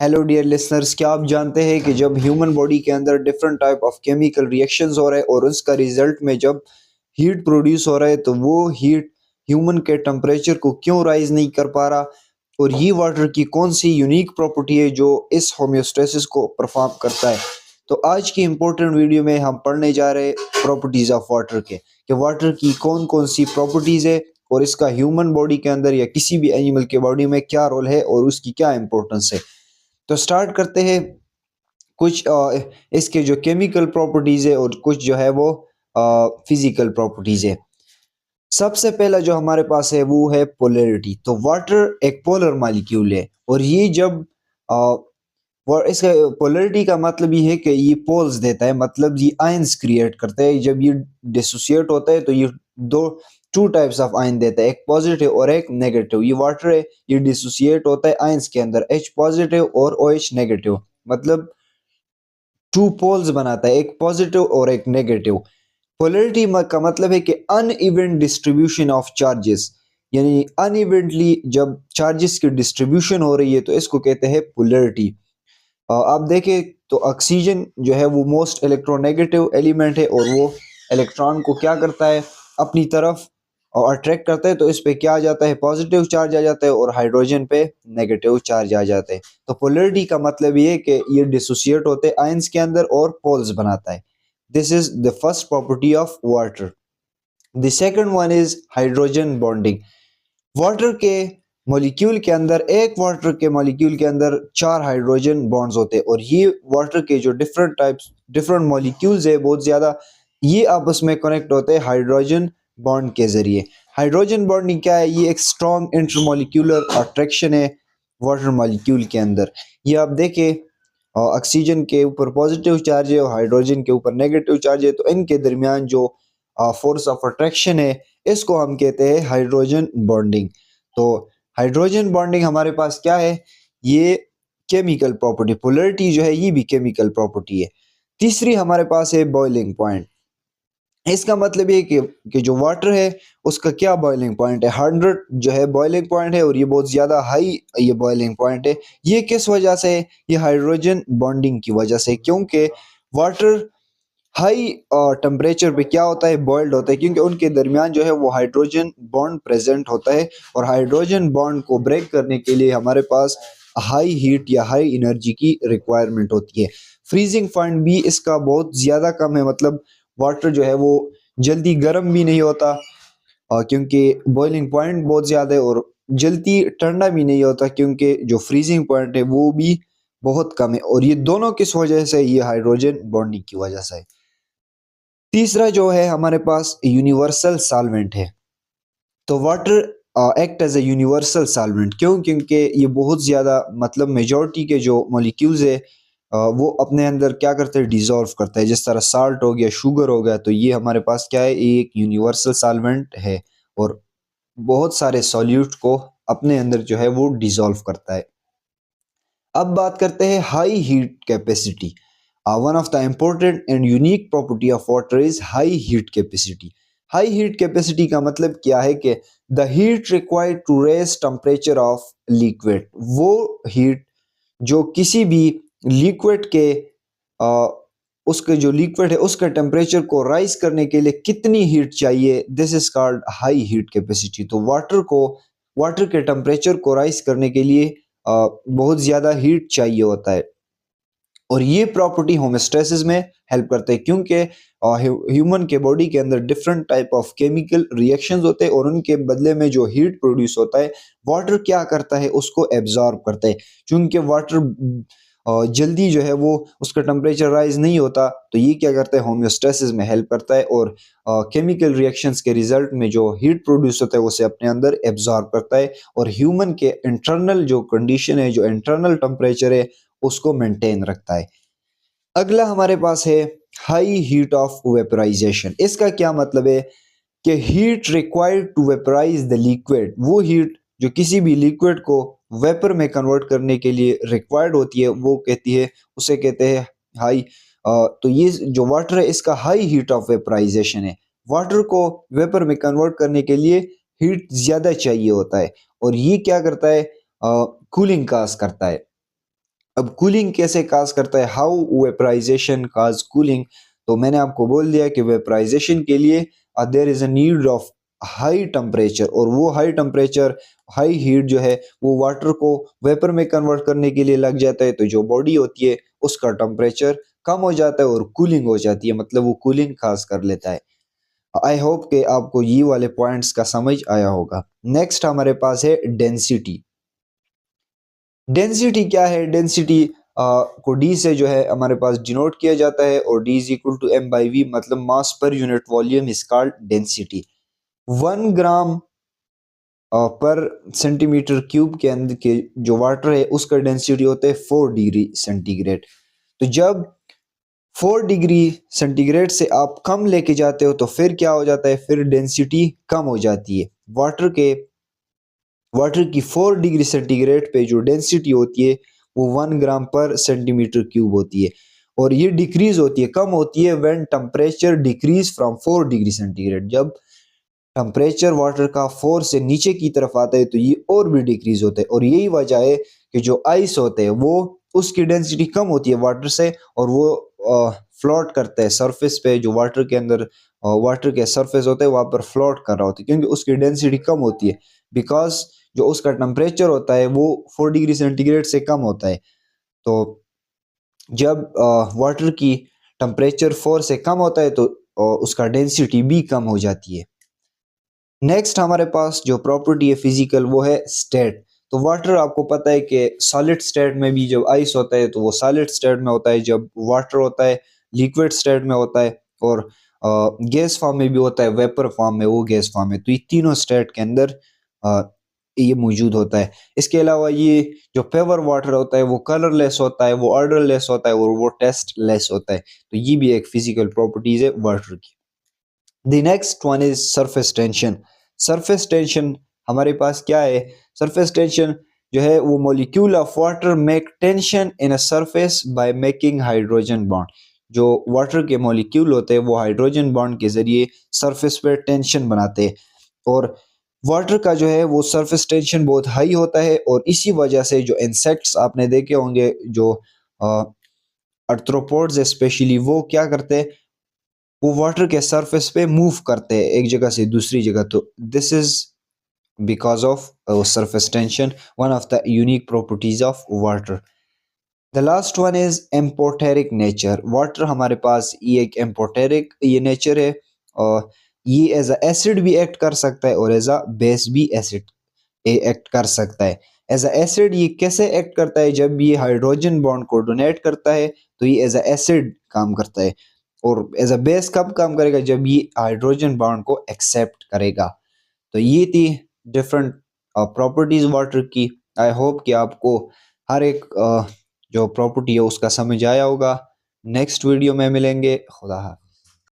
Hello dear listeners, क्या आप जानते हैं कि जब ह्यूमन बॉडी के अंदर different type of chemical reactions हो रहे हैं और उसका रिजल्ट में जब हीट प्रोड्यूस हो रहा है तो वो हीट ह्यूमन के टेम्परेचर को क्यों राइज नहीं कर पा रहा। और ये वाटर की कौन सी यूनिक प्रॉपर्टी है जो इस होम्योस्टेसिस को परफॉर्म करता है। तो आज की इम्पोर्टेंट वीडियो में हम पढ़ने जा रहे हैं प्रॉपर्टीज ऑफ वाटर के कि वाटर की कौन कौन सी प्रॉपर्टीज है और इसका ह्यूमन बॉडी के अंदर या किसी भी एनिमल के बॉडी में क्या रोल है और उसकी क्या इंपॉर्टेंस है। तो स्टार्ट करते हैं कुछ इसके जो केमिकल प्रॉपर्टीज है और कुछ जो है वो फिजिकल प्रॉपर्टीज है। सबसे पहला जो हमारे पास है वो है पोलैरिटी। तो वाटर एक पोलर मॉलिक्यूल है और ये जब और इसका पोलैरिटी का मतलब ये है कि ये पोल्स देता है, मतलब ये आयंस क्रिएट करता है। जब ये डिसोसिएट होता है तो ये दो टू टाइप्स ऑफ आयन देता है, एक पॉजिटिव और एक नेगेटिव। ये वाटर है, ये डिसोसिएट होता है आयंस के अंदर, H पॉजिटिव और OH नेगेटिव, मतलब टू पोल्स बनाता है, एक पॉजिटिव और एक नेगेटिव। पोलैरिटी का मतलब है कि अनइवन डिस्ट्रीब्यूशन ऑफ चार्जेस, यानी अनइवेंटली जब चार्जेस की डिस्ट्रीब्यूशन हो रही है तो इसको कहते हैं पोलैरिटी। आप देखें तो ऑक्सीजन जो है वो मोस्ट इलेक्ट्रोनेगेटिव एलिमेंट है और वो इलेक्ट्रॉन को क्या करता है, अपनी तरफ अट्रैक्ट करता है। तो इस पे क्या आ जाता है, पॉजिटिव चार्ज आ जाता है, और हाइड्रोजन पे नेगेटिव चार्ज आ जाता है। तो पोलैरिटी का मतलब ये है कि ये डिसोसिएट होते हैं आयंस के अंदर और पोल्स बनाता है। This is the first property of water. The second one is hydrogen bonding. Water के मॉलिक्यूल के अंदर, एक वाटर के मॉलिक्यूल के अंदर 4 हाइड्रोजन बॉन्ड्स होते हैं और ये वाटर के जो डिफरेंट मॉलिक्यूल्स है बहुत ज़्यादा, ये आपस में कनेक्ट होते हैं हाइड्रोजन बॉन्ड के ज़रिए। हाइड्रोजन बॉन्डिंग क्या है, ये एक स्ट्रॉन्ग इंटरमॉलिक्यूलर अट्रैक्शन है वाटर मॉलिक्यूल के अंदर। ये आप देखें ऑक्सीजन के ऊपर पॉजिटिव चार्ज है और हाइड्रोजन के ऊपर नेगेटिव चार्ज है, तो इनके दरमियान जो फोर्स ऑफ अट्रैक्शन है इसको हम कहते हैं हाइड्रोजन बॉन्डिंग। तो हाइड्रोजन बॉन्डिंग हमारे पास क्या है, ये केमिकल प्रॉपर्टी। पोलैरिटी जो है ये भी केमिकल प्रॉपर्टी है। तीसरी हमारे पास है बॉइलिंग पॉइंट। इसका मतलब ये कि जो वाटर है उसका क्या बॉइलिंग पॉइंट है, 100 जो है बॉइलिंग पॉइंट है और ये बहुत ज़्यादा हाई ये बॉइलिंग पॉइंट है। ये किस वजह से है, ये हाइड्रोजन बॉन्डिंग की वजह से, क्योंकि वाटर हाई टेम्परेचर पे क्या होता है, बॉइल्ड होता है, क्योंकि उनके दरमियान जो है वो हाइड्रोजन बॉन्ड प्रेजेंट होता है और हाइड्रोजन बॉन्ड को ब्रेक करने के लिए हमारे पास हाई हीट या हाई एनर्जी की रिक्वायरमेंट होती है। फ्रीजिंग पॉइंट भी इसका बहुत ज़्यादा कम है, मतलब वाटर जो है वो जल्दी गर्म भी नहीं होता क्योंकि बॉइलिंग पॉइंट बहुत ज़्यादा है, और जल्दी ठंडा भी नहीं होता क्योंकि जो फ्रीजिंग पॉइंट है वो भी बहुत कम है। और ये दोनों किस वजह से, ये हाइड्रोजन बॉन्डिंग की वजह से है। तीसरा जो है हमारे पास यूनिवर्सल सॉल्वेंट है। तो water act as a universal solvent, क्यों, क्योंकि ये बहुत ज़्यादा, मतलब मेजॉरिटी के जो मॉलिक्यूल्स है वो अपने अंदर क्या करते हैं, डिसॉल्व करता है। जिस तरह साल्ट हो गया, शुगर हो गया, तो ये हमारे पास क्या है, ये एक यूनिवर्सल सॉल्वेंट है और बहुत सारे सॉल्यूट को अपने अंदर जो है वो डिसॉल्व करता है। अब बात करते हैं high heat capacity. One of the important and unique property of water is high heat capacity. हाई हीट कैपेसिटी का मतलब क्या है कि the heat required to raise temperature of liquid, वो हीट जो किसी भी लिक्विड के आ, उसके जो लिक्विड है उसके टेम्परेचर को राइज करने के लिए कितनी हीट चाहिए, this is called high heat capacity. तो वाटर के टेम्परेचर को राइज करने के लिए बहुत ज़्यादा हीट चाहिए होता है और ये प्रॉपर्टी होमोस्टेसिस में हेल्प करते हैं, क्योंकि ह्यूमन के बॉडी के अंदर different type of chemical reactions होते हैं और उनके बदले में जो हीट प्रोड्यूस होता है वाटर क्या करता है, उसको एब्जॉर्ब करता है। क्योंकि वाटर जल्दी जो है वो उसका टेम्परेचर राइज नहीं होता, तो ये क्या करता है, होम्योस्टेसिस में हेल्प करता है और केमिकल रिएक्शंस के रिजल्ट में जो हीट प्रोड्यूस होता है उसे अपने अंदर एब्जॉर्ब करता है और ह्यूमन के इंटरनल जो कंडीशन है, जो इंटरनल टेम्परेचर है, उसको मेंटेन रखता है। अगला हमारे पास है हाई हीट ऑफ वेपराइजेशन। इसका क्या मतलब है कि heat required to vaporise the liquid, वो हीट जो किसी भी लिक्विड को वेपर में कन्वर्ट करने के लिए रिक्वायर्ड होती है, वो कहती है, उसे कहते हैं हाई। तो ये जो वाटर है इसका हाई हीट ऑफ वेपराइजेशन है। वाटर को वेपर में कन्वर्ट करने के लिए हीट ज़्यादा चाहिए होता है और ये क्या करता है, कूलिंग काज करता है। अब कूलिंग कैसे काज करता है, हाउ वेपराइजेशन काज कूलिंग, तो मैंने आपको बोल दिया कि वेपराइजेशन के लिए there is a need of high temperature, और वो हाई टेम्परेचर हाई हीट जो है वो वाटर को वेपर में कन्वर्ट करने के लिए लग जाता है, तो जो बॉडी होती है उसका टेम्परेचर कम हो जाता है और कूलिंग हो जाती है, मतलब वो कूलिंग खास कर लेता है। आई होप कि आपको ये वाले पॉइंट्स का समझ आया होगा। नेक्स्ट हमारे पास है डेंसिटी। डेंसिटी क्या है, डेंसिटी को डी से जो है हमारे पास डिनोट किया जाता है, और D is equal to M by V, मतलब mass per unit volume is called density. 1 gram per centimetre cube के अंदर के जो वाटर है उसका डेंसिटी होता है 4 डिग्री सेंटीग्रेड। तो जब 4 डिग्री सेंटीग्रेड से आप कम लेके जाते हो तो फिर क्या हो जाता है, फिर डेंसिटी कम हो जाती है। वाटर की 4 डिग्री सेंटीग्रेड पे जो डेंसिटी होती है वो 1 ग्राम पर सेंटीमीटर क्यूब होती है, और ये डिक्रीज होती है, कम होती है when temperature decrease from 4 degree centigrade. जब टेम्परेचर वाटर का 4 से नीचे की तरफ आता है तो ये और भी डिक्रीज होता है, और यही वजह है कि जो आइस होते हैं वो उसकी डेंसिटी कम होती है वाटर से, और वो फ्लोट करता है सरफेस पे, जो वाटर के अंदर वाटर के सरफेस होते हैं वहां पर फ्लोट कर रहा होता है, क्योंकि उसकी डेंसिटी कम होती है, बिकॉज जो उसका टेम्परेचर होता है वो 4 डिग्री सेंटीग्रेड से कम होता है। तो जब वाटर की टेम्परेचर 4 से कम होता है तो उसका डेंसिटी भी कम हो जाती है। नेक्स्ट हमारे पास जो प्रॉपर्टी है फिजिकल वो है स्टेट। तो वाटर आपको पता है कि सॉलिड स्टेट में भी जब आइस होता है तो वो सॉलिड स्टेट में होता है, जब वाटर होता है लिक्विड स्टेट में होता है, और गैस फॉर्म में भी होता है, वेपर फॉर्म में, वो गैस फॉर्म में। तो ये तीनों स्टेट के अंदर अ, ये मौजूद होता है। इसके अलावा ये जो प्योर वाटर होता है वो कलरलेस होता है, वो ऑर्डरलेस होता है, और वो टेस्टलेस होता है। तो ये भी एक फिजिकल प्रॉपर्टीज है वाटर की। The next one is surface tension. Surface tension हमारे पास क्या है, सरफेस टेंशन जो है वो molecule of water make tension in a surface by making hydrogen bond. जो वाटर के मॉलिक्यूल होते हैं वो हाइड्रोजन बॉन्ड के जरिए सरफेस पे टेंशन बनाते हैं, और वाटर का जो है वो सरफेस टेंशन बहुत हाई होता है, और इसी वजह से जो इंसेक्ट्स आपने देखे होंगे, जो अर्थ्रोपोड्स स्पेशली, वो क्या करते हैं, वो वाटर के सरफेस पे मूव करते हैं एक जगह से दूसरी जगह। तो this is because of surface tension, one of the unique properties of water. The last one is amphoteric nature. Water हमारे पास ये एक एम्पोटेरिक ये नेचर है, और ये एज अ एसिड भी एक्ट कर सकता है और एज अ बेस भी एसिड एक्ट कर सकता है। एज अ एसिड ये कैसे एक्ट करता है, जब ये हाइड्रोजन बॉन्ड को डोनेट करता है तो ये एज अ एसिड काम करता है, और एज अ बेस कब काम करेगा, जब ये हाइड्रोजन बॉन्ड को एक्सेप्ट करेगा। तो ये थी डिफरेंट प्रॉपर्टीज वाटर की। आई होप कि आपको हर एक जो प्रॉपर्टी है उसका समझ आया होगा। नेक्स्ट वीडियो में मिलेंगे। खुदा हाफिज़।